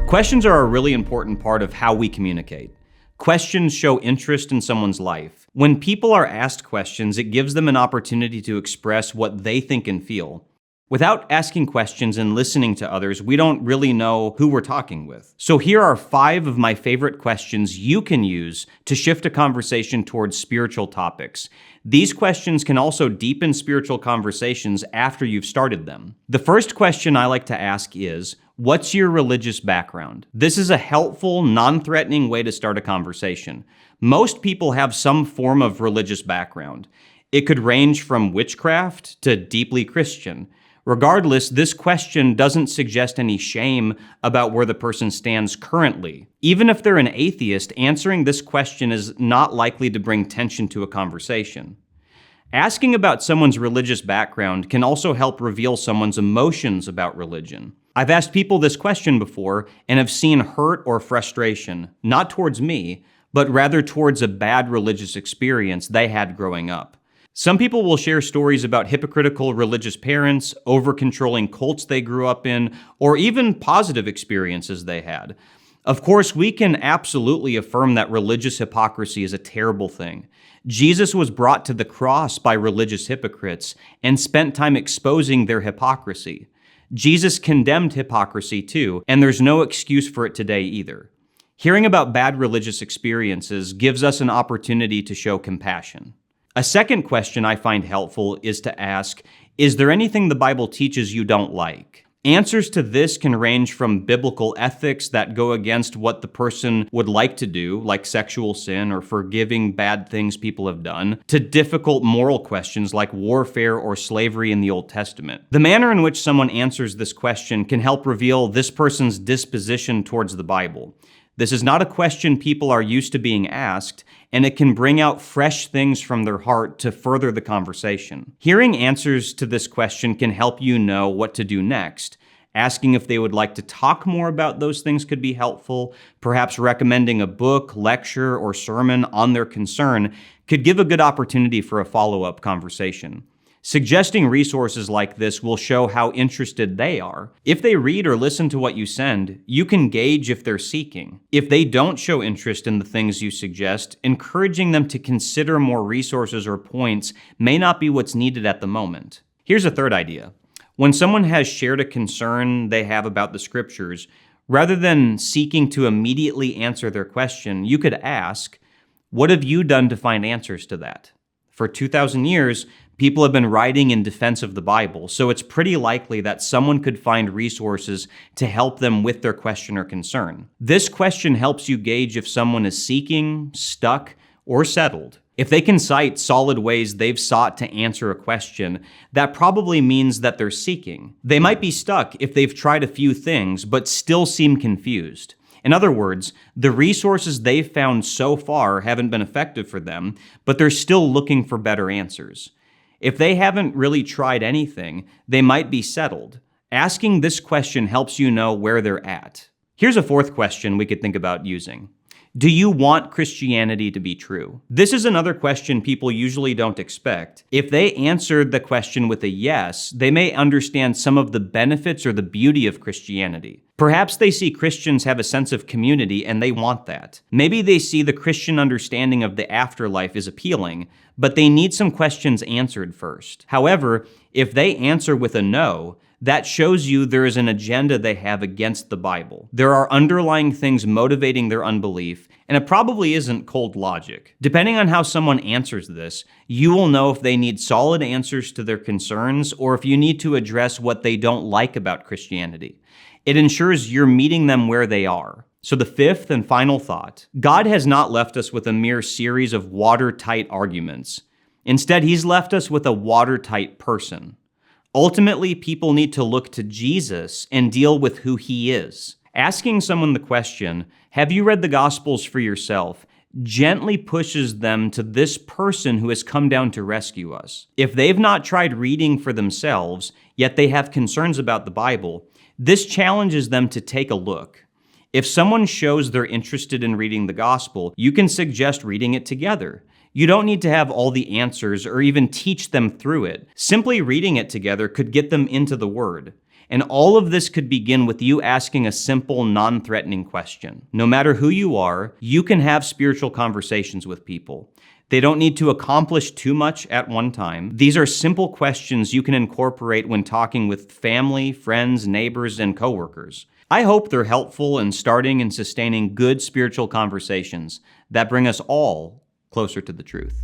Questions are a really important part of how we communicate. Questions show interest in someone's life. When people are asked questions, it gives them an opportunity to express what they think and feel. Without asking questions and listening to others, we don't really know who we're talking with. So here are 5 of my favorite questions you can use to shift a conversation towards spiritual topics. These questions can also deepen spiritual conversations after you've started them. The first question I like to ask is, what's your religious background? This is a helpful, non-threatening way to start a conversation. Most people have some form of religious background. It could range from witchcraft to deeply Christian. Regardless, this question doesn't suggest any shame about where the person stands currently. Even if they're an atheist, answering this question is not likely to bring tension to a conversation. Asking about someone's religious background can also help reveal someone's emotions about religion. I've asked people this question before and have seen hurt or frustration, not towards me, but rather towards a bad religious experience they had growing up. Some people will share stories about hypocritical religious parents, over-controlling cults they grew up in, or even positive experiences they had. Of course, we can absolutely affirm that religious hypocrisy is a terrible thing. Jesus was brought to the cross by religious hypocrites and spent time exposing their hypocrisy. Jesus condemned hypocrisy too, and there's no excuse for it today either. Hearing about bad religious experiences gives us an opportunity to show compassion. A second question I find helpful is to ask, is there anything the Bible teaches you don't like? Answers to this can range from biblical ethics that go against what the person would like to do, like sexual sin or forgiving bad things people have done, to difficult moral questions like warfare or slavery in the Old Testament. The manner in which someone answers this question can help reveal this person's disposition towards the Bible. This is not a question people are used to being asked, and it can bring out fresh things from their heart to further the conversation. Hearing answers to this question can help you know what to do next. Asking if they would like to talk more about those things could be helpful. Perhaps recommending a book, lecture, or sermon on their concern could give a good opportunity for a follow-up conversation. Suggesting resources like this will show how interested they are. If they read or listen to what you send, you can gauge if they're seeking. If they don't show interest in the things you suggest, encouraging them to consider more resources or points may not be what's needed at the moment. Here's a third idea. When someone has shared a concern they have about the scriptures, rather than seeking to immediately answer their question, you could ask, what have you done to find answers to that? For 2,000 years, people have been writing in defense of the Bible, so it's pretty likely that someone could find resources to help them with their question or concern. This question helps you gauge if someone is seeking, stuck, or settled. If they can cite solid ways they've sought to answer a question, that probably means that they're seeking. They might be stuck if they've tried a few things, but still seem confused. In other words, the resources they've found so far haven't been effective for them, but they're still looking for better answers. If they haven't really tried anything, they might be settled. Asking this question helps you know where they're at. Here's a fourth question we could think about using. Do you want Christianity to be true? This is another question people usually don't expect. If they answered the question with a yes, they may understand some of the benefits or the beauty of Christianity. Perhaps they see Christians have a sense of community and they want that. Maybe they see the Christian understanding of the afterlife is appealing, but they need some questions answered first. However, if they answer with a no, that shows you there is an agenda they have against the Bible. There are underlying things motivating their unbelief, and it probably isn't cold logic. Depending on how someone answers this, you will know if they need solid answers to their concerns or if you need to address what they don't like about Christianity. It ensures you're meeting them where they are. So the fifth and final thought, God has not left us with a mere series of watertight arguments. Instead, He's left us with a watertight person. Ultimately, people need to look to Jesus and deal with who He is. Asking someone the question, have you read the Gospels for yourself, gently pushes them to this person who has come down to rescue us. If they've not tried reading for themselves, yet they have concerns about the Bible, this challenges them to take a look. If someone shows they're interested in reading the Gospel, you can suggest reading it together. You don't need to have all the answers or even teach them through it. Simply reading it together could get them into the Word. And all of this could begin with you asking a simple, non-threatening question. No matter who you are, you can have spiritual conversations with people. They don't need to accomplish too much at one time. These are simple questions you can incorporate when talking with family, friends, neighbors, and coworkers. I hope they're helpful in starting and sustaining good spiritual conversations that bring us all closer to the truth.